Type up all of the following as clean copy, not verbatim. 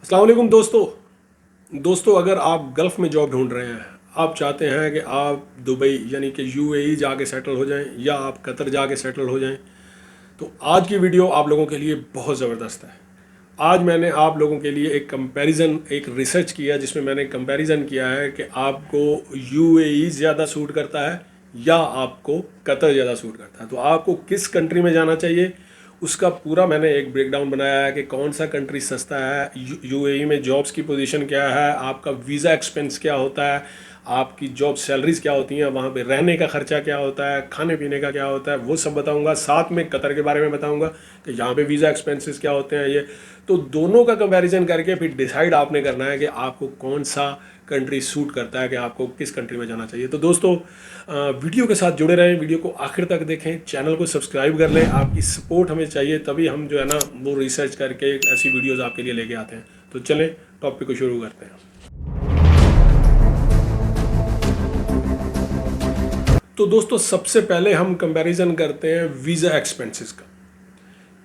अस्सलाम वालेकुम दोस्तों अगर आप गल्फ़ में जॉब ढूंढ रहे हैं, आप चाहते हैं कि आप दुबई यानी कि यूएई जाके सेटल हो जाएं या आप कतर जाके सेटल हो जाएं, तो आज की वीडियो आप लोगों के लिए बहुत ज़बरदस्त है। आज मैंने आप लोगों के लिए एक रिसर्च किया जिसमें मैंने कंपैरिजन किया है कि आपको यूएई ज़्यादा सूट करता है या आपको कतर ज़्यादा सूट करता है। तो आपको किस कंट्री में जाना चाहिए उसका पूरा मैंने एक ब्रेकडाउन बनाया है कि कौन सा कंट्री सस्ता है, यूएई में जॉब्स की पोजीशन क्या है, आपका वीज़ा एक्सपेंस क्या होता है, आपकी जॉब सैलरीज क्या होती हैं, वहाँ पे रहने का खर्चा क्या होता है, खाने पीने का क्या होता है, वो सब बताऊंगा। साथ में कतर के बारे में बताऊंगा कि यहाँ पे वीज़ा एक्सपेंसेस क्या होते हैं। ये तो दोनों का कंपैरिजन करके फिर डिसाइड आपने करना है कि आपको कौन सा कंट्री सूट करता है, कि आपको किस कंट्री में जाना चाहिए। तो दोस्तों वीडियो के साथ जुड़े रहें, वीडियो को आखिर तक देखें, चैनल को सब्सक्राइब कर लें। आपकी सपोर्ट हमें चाहिए, तभी हम जो है ना वो रिसर्च करके ऐसी वीडियोज़ आपके लिए लेके आते हैं। तो चलें टॉपिक को शुरू करते हैं। तो दोस्तों सबसे पहले हम कंपैरिजन करते हैं वीज़ा एक्सपेंसेस का,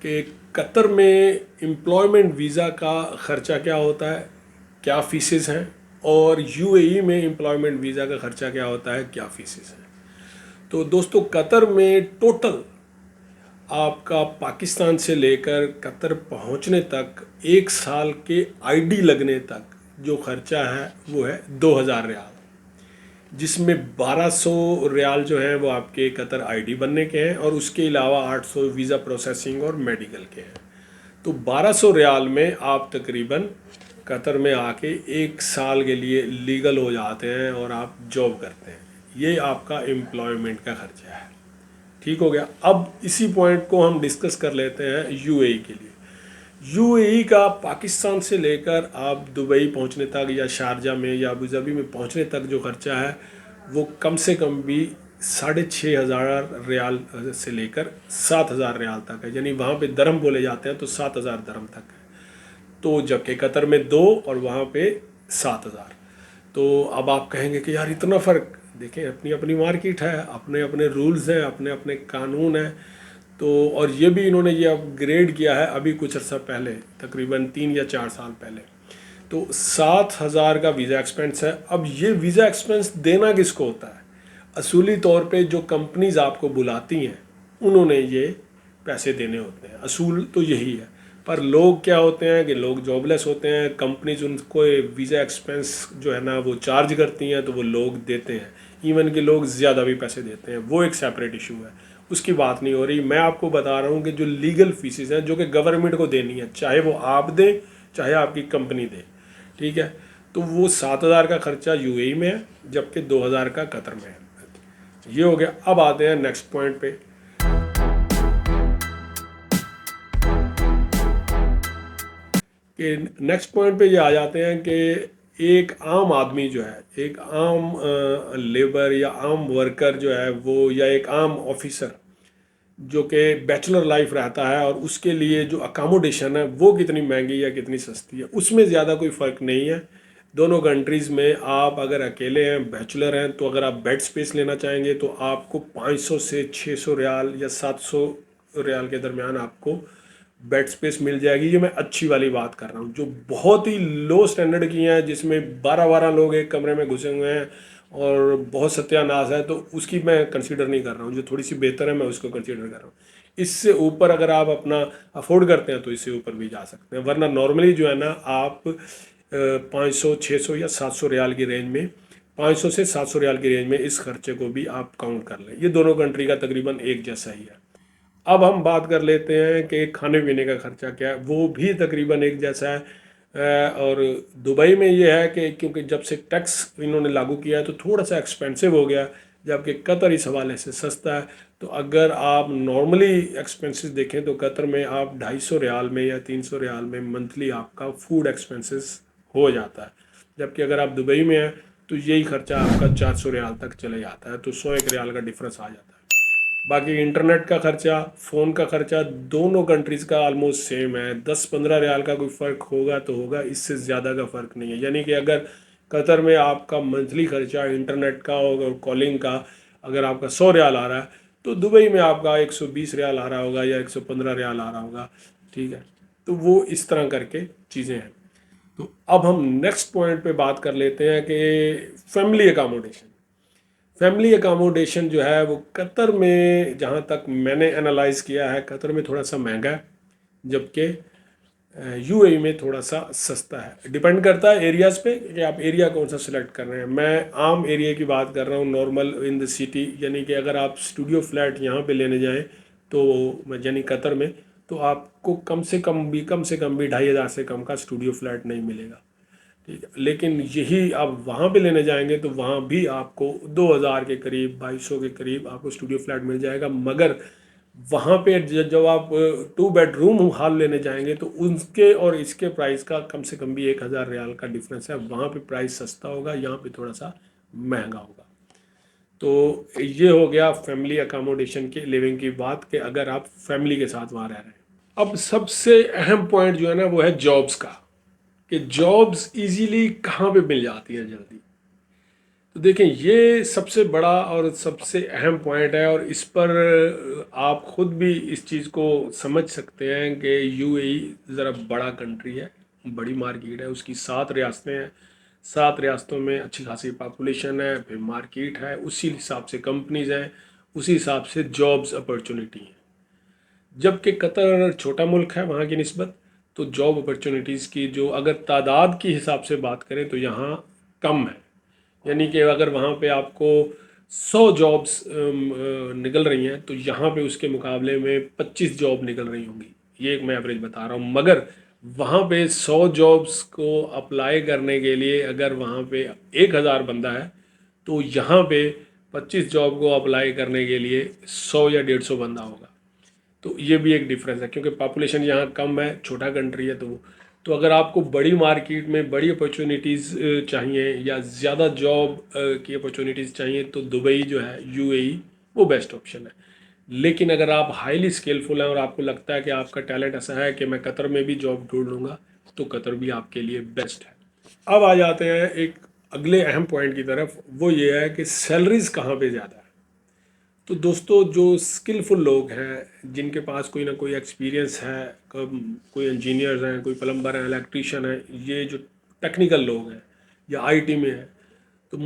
कि कतर में एम्प्लॉयमेंट वीज़ा का ख़र्चा क्या होता है, क्या फ़ीसेस हैं, और यूएई में एम्प्लॉयमेंट वीज़ा का ख़र्चा क्या होता है, क्या फ़ीसेस हैं। तो दोस्तों कतर में टोटल आपका पाकिस्तान से लेकर कतर पहुंचने तक एक साल के आईडी लगने तक जो ख़र्चा है वो है 2000 रियाल, जिसमें 1200 रियाल जो हैं वो आपके कतर आईडी बनने के हैं और उसके अलावा 800 वीज़ा प्रोसेसिंग और मेडिकल के हैं। तो 1200 रियाल में आप तकरीबन कतर में आके एक साल के लिए लीगल हो जाते हैं और आप जॉब करते हैं। ये आपका एम्प्लॉयमेंट का खर्चा है। ठीक हो गया। अब इसी पॉइंट को हम डिस्कस कर लेते हैं यूएई के लिए। यूएई का पाकिस्तान से लेकर आप दुबई पहुंचने तक या शारजा में या अबू धाबी में पहुंचने तक जो खर्चा है वो कम से कम भी 6500 रियाल से लेकर 7000 रियाल तक है। यानी वहाँ पे दरम बोले जाते हैं तो 7000 दरम तक है। तो जबकि कतर में 2 और वहाँ पे 7000। तो अब आप कहेंगे कि यार इतना फ़र्क, देखें अपनी अपनी मार्केट है, अपने अपने रूल्स हैं, अपने अपने कानून हैं। तो और ये भी इन्होंने ये अपग्रेड किया है अभी कुछ अर्सा पहले, तकरीबन 3 या 4 साल पहले। तो 7000 का वीज़ा एक्सपेंस है। अब ये वीज़ा एक्सपेंस देना किसको होता है? असूली तौर पे जो कंपनीज आपको बुलाती हैं उन्होंने ये पैसे देने होते हैं, असूल तो यही है। पर लोग क्या होते हैं कि लोग जॉबलेस होते हैं, कंपनीज उनको वीज़ा एक्सपेंस जो है ना वो चार्ज करती हैं तो वो लोग देते हैं, इवन कि लोग ज़्यादा भी पैसे देते हैं। वो एक सेपरेट इशू है, उसकी बात नहीं हो रही। मैं आपको बता रहा हूँ कि जो लीगल फीसेस हैं जो कि गवर्नमेंट को देनी है, चाहे वो आप दें चाहे आपकी कंपनी दे, ठीक है। तो वो 7000 का खर्चा यूएई में है जबकि 2000 का कतर में है। ये हो गया। अब आते हैं नेक्स्ट पॉइंट पे कि नेक्स्ट पॉइंट पे ये आ जाते हैं कि एक आम आदमी जो है, एक आम लेबर या आम वर्कर जो है वो, या एक आम ऑफिसर जो कि बैचलर लाइफ रहता है और उसके लिए जो अकामोडेशन है वो कितनी महंगी या कितनी सस्ती है, उसमें ज़्यादा कोई फ़र्क नहीं है। दोनों कंट्रीज़ में आप अगर अकेले हैं, बैचलर हैं, तो अगर आप बेड स्पेस लेना चाहेंगे तो आपको 500 से 600 रियाल या 700 रियाल के दरमियान आपको बेड स्पेस मिल जाएगी। ये मैं अच्छी वाली बात कर रहा हूँ। जो बहुत ही लो स्टैंडर्ड की हैं जिसमें 12-12 लोग एक कमरे में घुसे हुए हैं और बहुत सत्यानाश है, तो उसकी मैं कंसीडर नहीं कर रहा हूँ। जो थोड़ी सी बेहतर है मैं उसको कंसीडर कर रहा हूँ। इससे ऊपर अगर आप अपना अफोर्ड करते हैं तो इससे ऊपर भी जा सकते हैं, वरना नॉर्मली जो है ना आप 500, 600 या 700 रियाल की रेंज में, 500 से 700 रियाल की रेंज में इस खर्चे को भी आप काउंट कर लें। ये दोनों कंट्री का तकरीबन एक जैसा ही है। अब हम बात कर लेते हैं कि खाने पीने का खर्चा क्या है, वो भी तकरीबन एक जैसा है। और दुबई में ये है कि क्योंकि जब से टैक्स इन्होंने लागू किया है तो थोड़ा सा एक्सपेंसिव हो गया, जबकि कतर इस हवाले से सस्ता है। तो अगर आप नॉर्मली एक्सपेंसेस देखें तो कतर में आप 250 रियाल में या 300 रियाल में मंथली आपका फूड एक्सपेंसेस हो जाता है, जबकि अगर आप दुबई में हैं तो यही खर्चा आपका 400 रियाल तक चले जाता है। तो 101 रियाल का डिफरेंस आ जाता है। बाकी इंटरनेट का खर्चा, फ़ोन का खर्चा दोनों कंट्रीज़ का ऑलमोस्ट सेम है। 10-15 रियाल का कोई फ़र्क होगा तो होगा, इससे ज़्यादा का फ़र्क नहीं है। यानी कि अगर कतर में आपका मंथली खर्चा इंटरनेट का और कॉलिंग का अगर आपका 100 रियाल आ रहा है तो दुबई में आपका 120 रियाल आ रहा होगा या 115 रियाल आ रहा होगा, ठीक है। तो वो इस तरह करके चीज़ें हैं। तो अब हम नेक्स्ट पॉइंट पे बात कर लेते हैं कि फैमिली अकामोडेशन। फैमिली अकामोडेशन जो है वो कतर में, जहाँ तक मैंने एनालाइज किया है, कतर में थोड़ा सा महंगा है, जबकि यूएई में थोड़ा सा सस्ता है। डिपेंड करता है एरियाज़ पे कि आप एरिया कौन सा सिलेक्ट कर रहे हैं। मैं आम एरिया की बात कर रहा हूँ, नॉर्मल इन द सिटी, यानी कि अगर आप स्टूडियो फ्लैट यहाँ पे लेने जाएं तो यानी कतर में, तो आपको कम से कम भी 2,500 से कम का स्टूडियो फ्लैट नहीं मिलेगा। ठीक है, लेकिन यही आप वहाँ पे लेने जाएंगे तो वहाँ भी आपको 2,000 के करीब, 2,200 के करीब आपको स्टूडियो फ्लैट मिल जाएगा। मगर वहाँ पे जब आप 2 बेडरूम हॉल लेने जाएंगे तो उनके और इसके प्राइस का कम से कम भी 1,000 रियाल का डिफरेंस है। वहाँ पे प्राइस सस्ता होगा, यहाँ पे थोड़ा सा महंगा होगा। तो ये हो गया फैमिली अकामोडेशन के लिविंग की बात, कि अगर आप फैमिली के साथ वहाँ रह रहे हैं। अब सबसे अहम पॉइंट जो है ना वो है जॉब्स का, कि जॉब्स इजीली कहाँ पे मिल जाती है जल्दी। तो देखें, ये सबसे बड़ा और सबसे अहम पॉइंट है, और इस पर आप खुद भी इस चीज़ को समझ सकते हैं कि यूएई ज़रा बड़ा कंट्री है, बड़ी मार्केट है, उसकी 7 रियासतें हैं, 7 रियासतों में अच्छी खासी पॉपुलेशन है, फिर मार्केट है, उसी हिसाब से कंपनीज हैं, उसी हिसाब से जॉब्स अपॉर्चुनिटी हैं। जबकि कतर छोटा मुल्क है वहाँ की निस्बत, तो जॉब अपॉर्चुनिटीज़ की जो अगर तादाद की हिसाब से बात करें तो यहाँ कम है। यानी कि अगर वहाँ पे आपको 100 जॉब्स निकल रही हैं तो यहाँ पे उसके मुकाबले में 25 जॉब निकल रही होंगी। ये एक मैं एवरेज बता रहा हूँ। मगर वहाँ पे 100 जॉब्स को अप्लाई करने के लिए अगर वहाँ पे 1,000 बंदा है, तो यहाँ पे 25 जॉब को अप्लाई करने के लिए 100 या 150 बंदा होगा। तो ये भी एक डिफरेंस है, क्योंकि पॉपुलेशन यहाँ कम है, छोटा कंट्री है। तो अगर आपको बड़ी मार्केट में बड़ी अपॉर्चुनिटीज़ चाहिए या ज़्यादा जॉब की अपॉर्चुनिटीज़ चाहिए तो दुबई जो है, यूएई, वो बेस्ट ऑप्शन है। लेकिन अगर आप हाईली स्किलफुल हैं और आपको लगता है कि आपका टैलेंट ऐसा है कि मैं कतर में भी जॉब ढूंढ लूँगा, तो कतर भी आपके लिए बेस्ट है। अब आ जाते हैं एक अगले अहम पॉइंट की तरफ, वो ये है कि सैलरीज कहाँ पे ज़्यादा है। तो दोस्तों, जो स्किलफुल लोग हैं, जिनके पास कोई ना कोई एक्सपीरियंस है, कोई इंजीनियर्स हैं, कोई प्लम्बर हैं, इलेक्ट्रीशियन है, ये जो टेक्निकल लोग हैं या आईटी में हैं, तो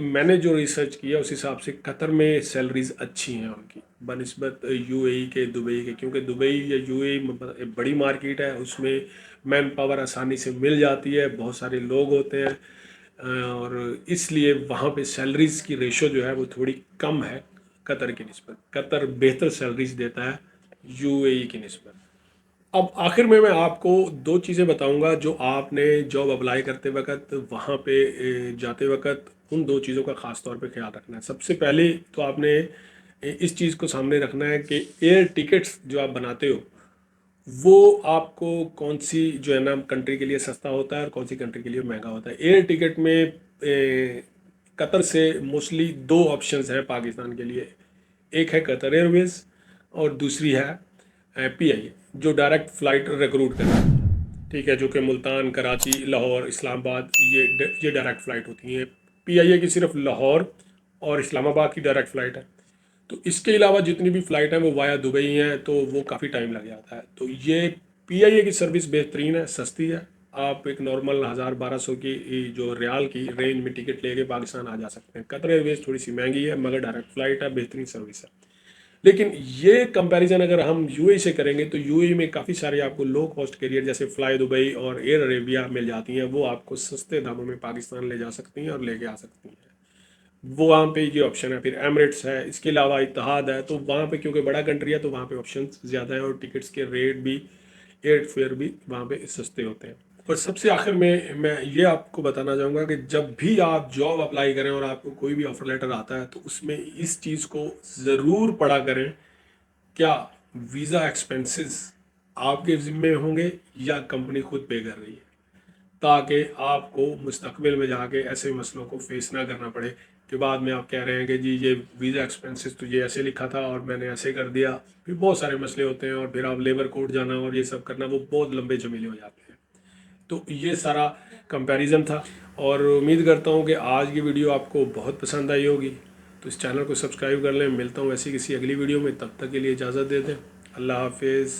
मैंने जो रिसर्च किया उस हिसाब से कतर में सैलरीज अच्छी हैं उनकी बनिस्बत यूएई के, दुबई के। क्योंकि दुबई या यूएई एक बड़ी मार्केट है, उसमें मैन पावर आसानी से मिल जाती है, बहुत सारे लोग होते हैं, और इसलिए वहाँ पे सैलरीज की रेशो जो है वो थोड़ी कम है कतर की निस्बत। कतर बेहतर सैलरीज देता है यूएई की निस्बत। अब आखिर में मैं आपको 2 चीज़ें बताऊंगा जो आपने जॉब अप्लाई करते वक्त, वहाँ पे जाते वक्त, उन 2 चीज़ों का ख़ास तौर पे ख्याल रखना है। सबसे पहले तो आपने इस चीज़ को सामने रखना है कि एयर टिकट्स जो आप बनाते हो वो आपको कौन सी जो है ना कंट्री के लिए सस्ता होता है और कौन सी कंट्री के लिए महंगा होता है। एयर टिकट में कतर से मोस्टली 2 ऑप्शंस हैं पाकिस्तान के लिए। एक है कतर एयरवेज और दूसरी है पीआईए, जो डायरेक्ट फ़्लाइट रिक्रूट करती है। ठीक है, जो कि मुल्तान, कराची, लाहौर, इस्लामाबाद, ये डायरेक्ट फ़्लाइट होती हैं। पीआईए की सिर्फ लाहौर और इस्लामाबाद की डायरेक्ट फ़्लाइट है। तो इसके अलावा जितनी भी फ़्लाइट हैं वो वाया दुबई हैं, तो वो काफ़ी टाइम लग जाता है। तो ये पीआईए की सर्विस बेहतरीन है, सस्ती है। आप एक नॉर्मल 1,000-1,200 की जो रियाल की रेंज में टिकट लेके पाकिस्तान आ जा सकते हैं। कतर एयरवेज थोड़ी सी महंगी है, मगर डायरेक्ट फ़्लाइट है, बेहतरीन सर्विस है। लेकिन ये कंपैरिजन अगर हम यूएई से करेंगे तो यूएई में काफ़ी सारे आपको लो कॉस्ट कैरियर जैसे फ्लाई दुबई और एयर अरेबिया मिल जाती हैं, वो आपको सस्ते दामों में पाकिस्तान ले जा सकती हैं और लेके आ सकती हैं। वो वहाँ पे ये ऑप्शन है। फिर एमरेट्स है, इसके अलावा इत्तेहाद है। तो वहाँ पे क्योंकि बड़ा कंट्री है तो वहाँ पे ऑप्शन ज़्यादा है और टिकट्स के रेट भी, एयर फेयर भी वहाँ पे सस्ते होते हैं। और सबसे आखिर में मैं ये आपको बताना चाहूँगा कि जब भी आप जॉब अप्लाई करें और आपको कोई भी ऑफर लेटर आता है तो उसमें इस चीज़ को ज़रूर पढ़ा करें, क्या वीज़ा एक्सपेंसेस आपके ज़िम्मे होंगे या कंपनी खुद पे कर रही है, ताकि आपको मुस्तकबिल में जाके ऐसे मसलों को फेस ना करना पड़े कि बाद में आप कह रहे हैं कि जी ये वीज़ा एक्सपेंसेस तो ये ऐसे लिखा था और मैंने ऐसे कर दिया। फिर बहुत सारे मसले होते हैं और फिर आप लेबर कोर्ट जाना और ये सब करना, वो बहुत लंबे झमेले हो जाते हैं। तो ये सारा कंपैरिजन था, और उम्मीद करता हूँ कि आज की वीडियो आपको बहुत पसंद आई होगी। तो इस चैनल को सब्सक्राइब कर लें। मिलता हूँ ऐसी किसी अगली वीडियो में, तब तक के लिए इजाज़त दे दें। अल्लाह हाफिज़।